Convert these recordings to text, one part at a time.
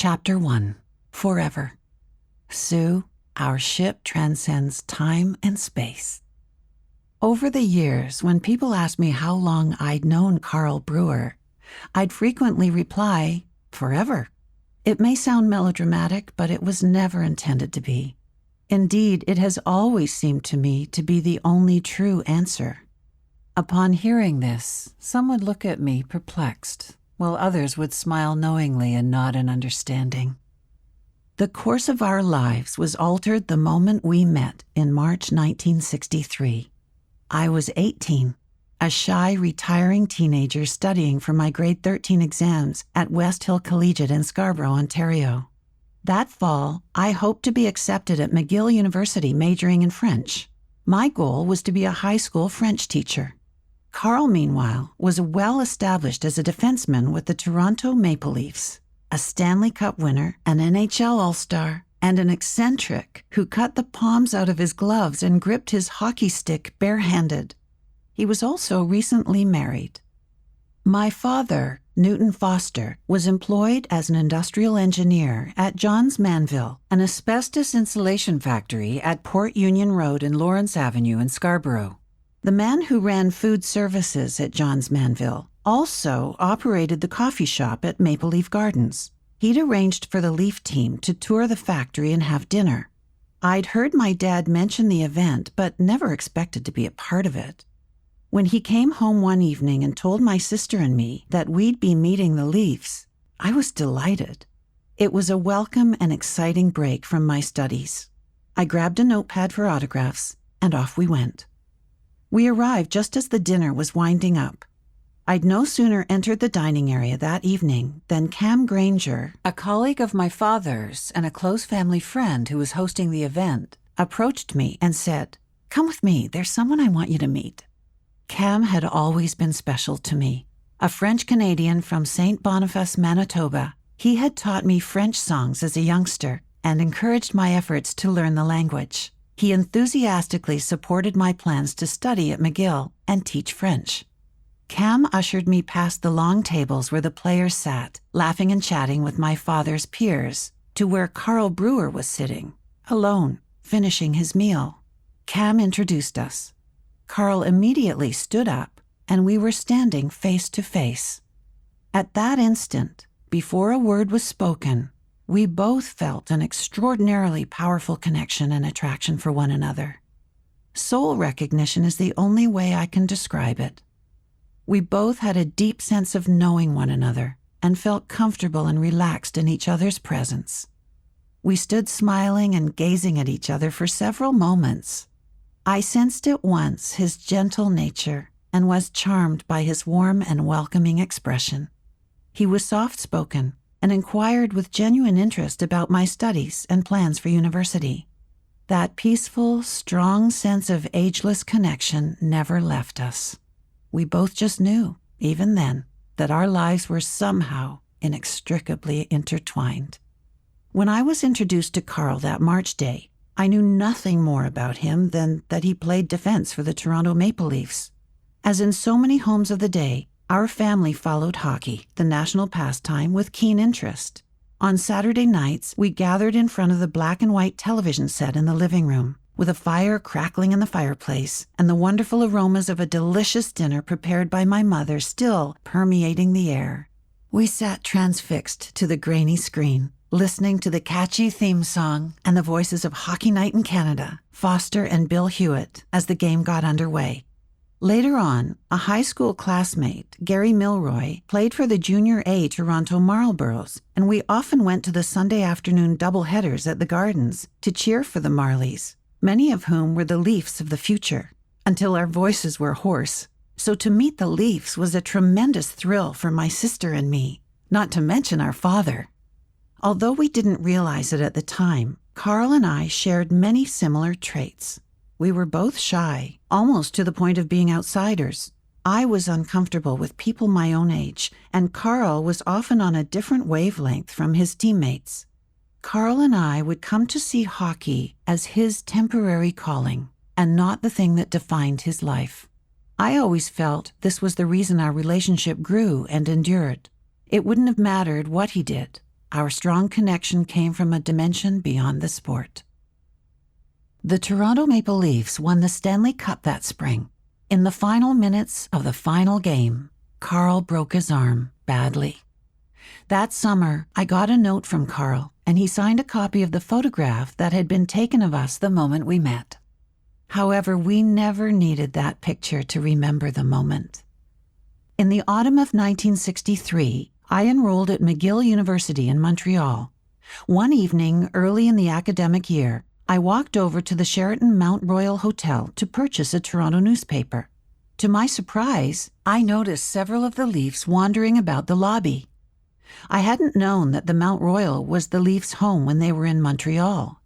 Chapter 1. Forever. Sue, our ship transcends time and space. Over the years, when people asked me how long I'd known Carl Brewer, I'd frequently reply, forever. It may sound melodramatic, but it was never intended to be. Indeed, it has always seemed to me to be the only true answer. Upon hearing this, some would look at me perplexed, while others would smile knowingly and nod in understanding. The course of our lives was altered the moment we met in March 1963. I was 18, a shy, retiring teenager studying for my grade 13 exams at West Hill Collegiate in Scarborough, Ontario. That fall, I hoped to be accepted at McGill University majoring in French. My goal was to be a high school French teacher. Carl, meanwhile, was well established as a defenseman with the Toronto Maple Leafs, a Stanley Cup winner, an NHL All-Star, and an eccentric who cut the palms out of his gloves and gripped his hockey stick barehanded. He was also recently married. My father, Newton Foster, was employed as an industrial engineer at Johns Manville, an asbestos insulation factory at Port Union Road and Lawrence Avenue in Scarborough. The man who ran food services at Johns Manville also operated the coffee shop at Maple Leaf Gardens. He'd arranged for the Leaf team to tour the factory and have dinner. I'd heard my dad mention the event, but never expected to be a part of it. When he came home one evening and told my sister and me that we'd be meeting the Leafs, I was delighted. It was a welcome and exciting break from my studies. I grabbed a notepad for autographs, and off we went. We arrived just as the dinner was winding up. I'd no sooner entered the dining area that evening than Cam Granger, a colleague of my father's and a close family friend who was hosting the event, approached me and said, "Come with me, there's someone I want you to meet." Cam had always been special to me. A French-Canadian from St. Boniface, Manitoba, he had taught me French songs as a youngster and encouraged my efforts to learn the language. He enthusiastically supported my plans to study at McGill and teach French. Cam ushered me past the long tables where the players sat, laughing and chatting with my father's peers, to where Carl Brewer was sitting, alone, finishing his meal. Cam introduced us. Carl immediately stood up, and we were standing face to face. At that instant, before a word was spoken, we both felt an extraordinarily powerful connection and attraction for one another. Soul recognition is the only way I can describe it. We both had a deep sense of knowing one another and felt comfortable and relaxed in each other's presence. We stood smiling and gazing at each other for several moments. I sensed at once his gentle nature and was charmed by his warm and welcoming expression. He was soft-spoken and inquired with genuine interest about my studies and plans for university. That peaceful, strong sense of ageless connection never left us. We both just knew, even then, that our lives were somehow inextricably intertwined. When I was introduced to Carl that March day, I knew nothing more about him than that he played defense for the Toronto Maple Leafs. As in so many homes of the day, our family followed hockey, the national pastime, with keen interest. On Saturday nights, we gathered in front of the black and white television set in the living room, with a fire crackling in the fireplace and the wonderful aromas of a delicious dinner prepared by my mother still permeating the air. We sat transfixed to the grainy screen, listening to the catchy theme song and the voices of Hockey Night in Canada, Foster and Bill Hewitt, as the game got underway. Later on, a high school classmate, Gary Milroy, played for the Junior A Toronto Marlboros, and we often went to the Sunday afternoon doubleheaders at the Gardens to cheer for the Marlies, many of whom were the Leafs of the future, until our voices were hoarse. So to meet the Leafs was a tremendous thrill for my sister and me, not to mention our father. Although we didn't realize it at the time, Carl and I shared many similar traits. We were both shy, almost to the point of being outsiders. I was uncomfortable with people my own age, and Carl was often on a different wavelength from his teammates. Carl and I would come to see hockey as his temporary calling, and not the thing that defined his life. I always felt this was the reason our relationship grew and endured. It wouldn't have mattered what he did. Our strong connection came from a dimension beyond the sport. The Toronto Maple Leafs won the Stanley Cup that spring. In the final minutes of the final game, Carl broke his arm badly. That summer, I got a note from Carl, and he signed a copy of the photograph that had been taken of us the moment we met. However, we never needed that picture to remember the moment. In the autumn of 1963, I enrolled at McGill University in Montreal. One evening, early in the academic year, I walked over to the Sheraton Mount Royal Hotel to purchase a Toronto newspaper. To my surprise, I noticed several of the Leafs wandering about the lobby. I hadn't known that the Mount Royal was the Leafs' home when they were in Montreal.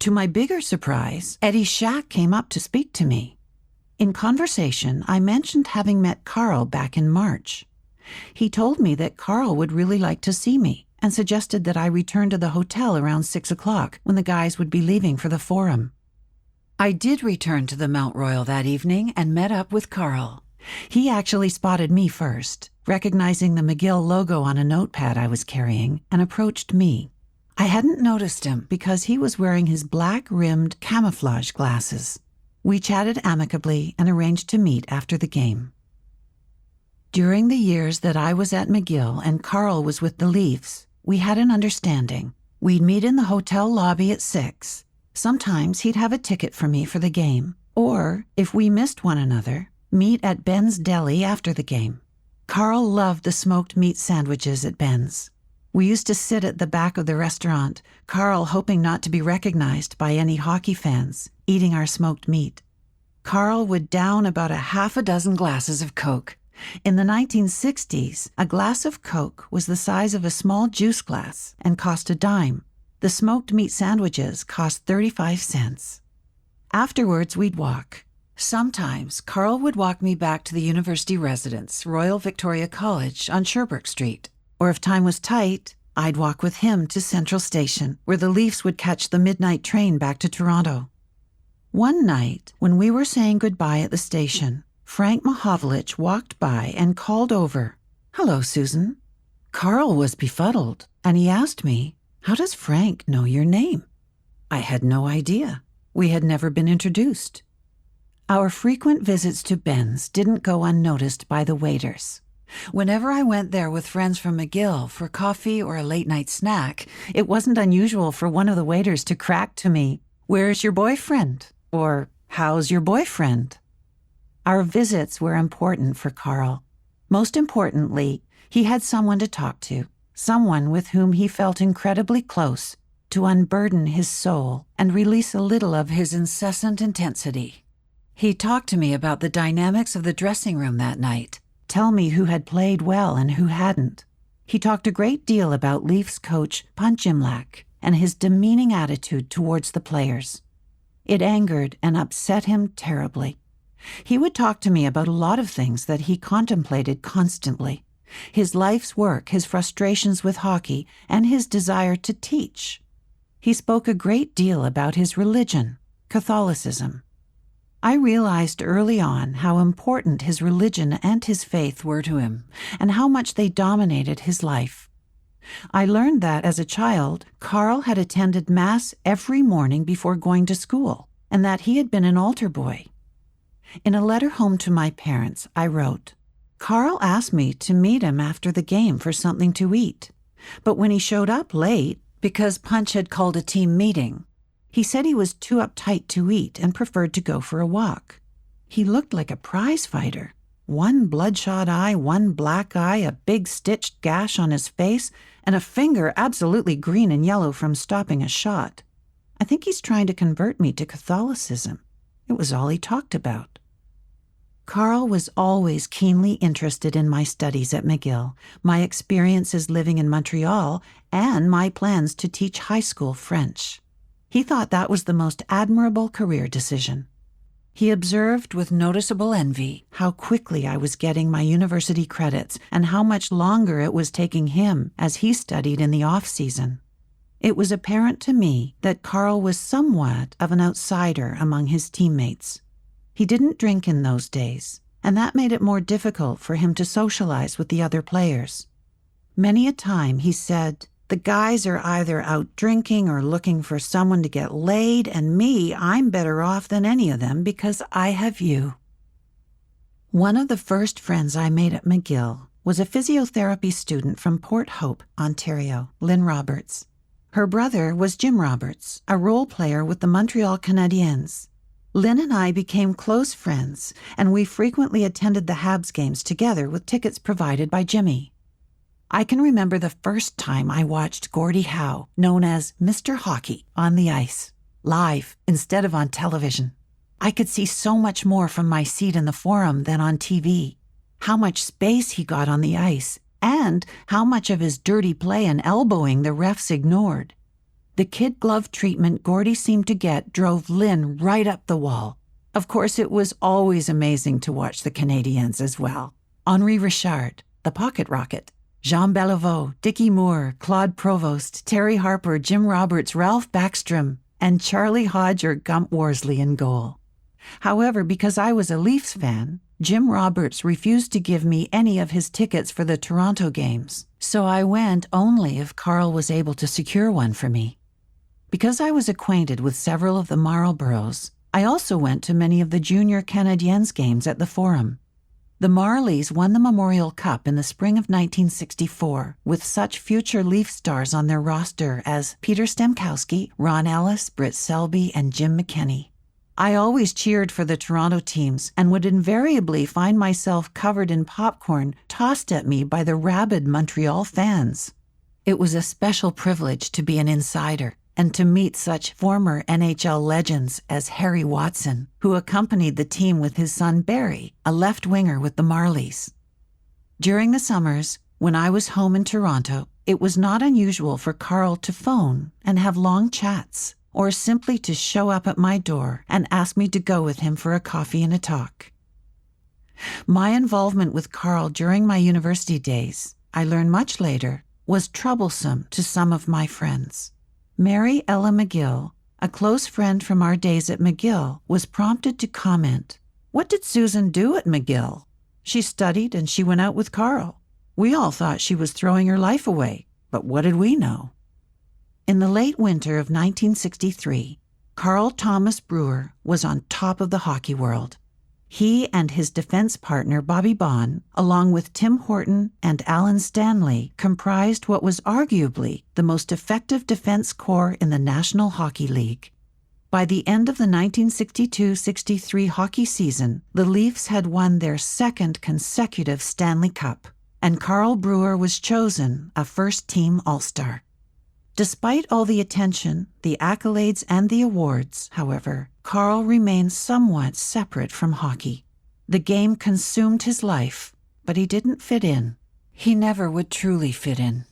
To my bigger surprise, Eddie Shack came up to speak to me. In conversation, I mentioned having met Carl back in March. He told me that Carl would really like to see me and suggested that I return to the hotel around 6 o'clock when the guys would be leaving for the Forum. I did return to the Mount Royal that evening and met up with Carl. He actually spotted me first, recognizing the McGill logo on a notepad I was carrying, and approached me. I hadn't noticed him because he was wearing his black-rimmed camouflage glasses. We chatted amicably and arranged to meet after the game. During the years that I was at McGill and Carl was with the Leafs, we had an understanding. We'd meet in the hotel lobby at 6. Sometimes he'd have a ticket for me for the game, or, if we missed one another, meet at Ben's Deli after the game. Carl loved the smoked meat sandwiches at Ben's. We used to sit at the back of the restaurant, Carl hoping not to be recognized by any hockey fans, eating our smoked meat. Carl would down about a half a dozen glasses of Coke. In the 1960s, a glass of Coke was the size of a small juice glass and cost a dime. The smoked meat sandwiches cost 35 cents. Afterwards, we'd walk. Sometimes, Carl would walk me back to the university residence, Royal Victoria College, on Sherbrooke Street. Or if time was tight, I'd walk with him to Central Station, where the Leafs would catch the midnight train back to Toronto. One night, when we were saying goodbye at the station, Frank Mahovlich walked by and called over, "Hello, Susan." Carl was befuddled, and he asked me, "How does Frank know your name?" I had no idea. We had never been introduced. Our frequent visits to Ben's didn't go unnoticed by the waiters. Whenever I went there with friends from McGill for coffee or a late-night snack, it wasn't unusual for one of the waiters to crack to me, "Where's your boyfriend?" or "How's your boyfriend?" Our visits were important for Carl. Most importantly, he had someone to talk to, someone with whom he felt incredibly close, to unburden his soul and release a little of his incessant intensity. He talked to me about the dynamics of the dressing room that night, tell me who had played well and who hadn't. He talked a great deal about Leafs coach Punch Imlach and his demeaning attitude towards the players. It angered and upset him terribly. He would talk to me about a lot of things that he contemplated constantly. His life's work, his frustrations with hockey, and his desire to teach. He spoke a great deal about his religion, Catholicism. I realized early on how important his religion and his faith were to him, and how much they dominated his life. I learned that, as a child, Carl had attended Mass every morning before going to school, and that he had been an altar boy. In a letter home to my parents, I wrote, "Carl asked me to meet him after the game for something to eat, but when he showed up late, because Punch had called a team meeting, he said he was too uptight to eat and preferred to go for a walk. He looked like a prize fighter. One bloodshot eye, one black eye, a big stitched gash on his face, and a finger absolutely green and yellow from stopping a shot. I think he's trying to convert me to Catholicism. It was all he talked about." Carl was always keenly interested in my studies at McGill, my experiences living in Montreal, and my plans to teach high school French. He thought that was the most admirable career decision. He observed with noticeable envy how quickly I was getting my university credits and how much longer it was taking him as he studied in the off-season. It was apparent to me that Carl was somewhat of an outsider among his teammates. He didn't drink in those days, and that made it more difficult for him to socialize with the other players. Many a time, he said, The guys are either out drinking or looking for someone to get laid, and me, I'm better off than any of them because I have you. One of the first friends I made at McGill was a physiotherapy student from Port Hope, Ontario, Lynn Roberts. Her brother was Jim Roberts, a role player with the Montreal Canadiens. Lynn and I became close friends, and we frequently attended the Habs games together with tickets provided by Jimmy. I can remember the first time I watched Gordie Howe, known as Mr. Hockey, on the ice, live instead of on television. I could see so much more from my seat in the Forum than on TV. How much space he got on the ice, and how much of his dirty play and elbowing the refs ignored. The kid glove treatment Gordie seemed to get drove Lynn right up the wall. Of course, it was always amazing to watch the Canadiens as well. Henri Richard, the Pocket Rocket, Jean Beliveau, Dickie Moore, Claude Provost, Terry Harper, Jim Roberts, Ralph Backstrom, and Charlie Hodge or Gump Worsley in goal. However, because I was a Leafs fan, Jim Roberts refused to give me any of his tickets for the Toronto games, so I went only if Carl was able to secure one for me. Because I was acquainted with several of the Marlboroughs, I also went to many of the Junior Canadiens games at the Forum. The Marlies won the Memorial Cup in the spring of 1964 with such future Leaf stars on their roster as Peter Stemkowski, Ron Ellis, Britt Selby, and Jim McKenney. I always cheered for the Toronto teams and would invariably find myself covered in popcorn tossed at me by the rabid Montreal fans. It was a special privilege to be an insider and to meet such former NHL legends as Harry Watson, who accompanied the team with his son Barry, a left winger with the Marlies. During the summers, when I was home in Toronto, it was not unusual for Carl to phone and have long chats, or simply to show up at my door and ask me to go with him for a coffee and a talk. My involvement with Carl during my university days, I learned much later, was troublesome to some of my friends. Mary Ella McGill, a close friend from our days at McGill, was prompted to comment, "What did Susan do at McGill? She studied and she went out with Carl. We all thought she was throwing her life away, but what did we know?" In the late winter of 1963, Carl Thomas Brewer was on top of the hockey world. He and his defense partner Bobby Baun, along with Tim Horton and Alan Stanley, comprised what was arguably the most effective defense corps in the National Hockey League. By the end of the 1962-63 hockey season, the Leafs had won their second consecutive Stanley Cup, and Carl Brewer was chosen a first-team All-Star. Despite all the attention, the accolades, and the awards, however, Carl remained somewhat separate from hockey. The game consumed his life, but he didn't fit in. He never would truly fit in.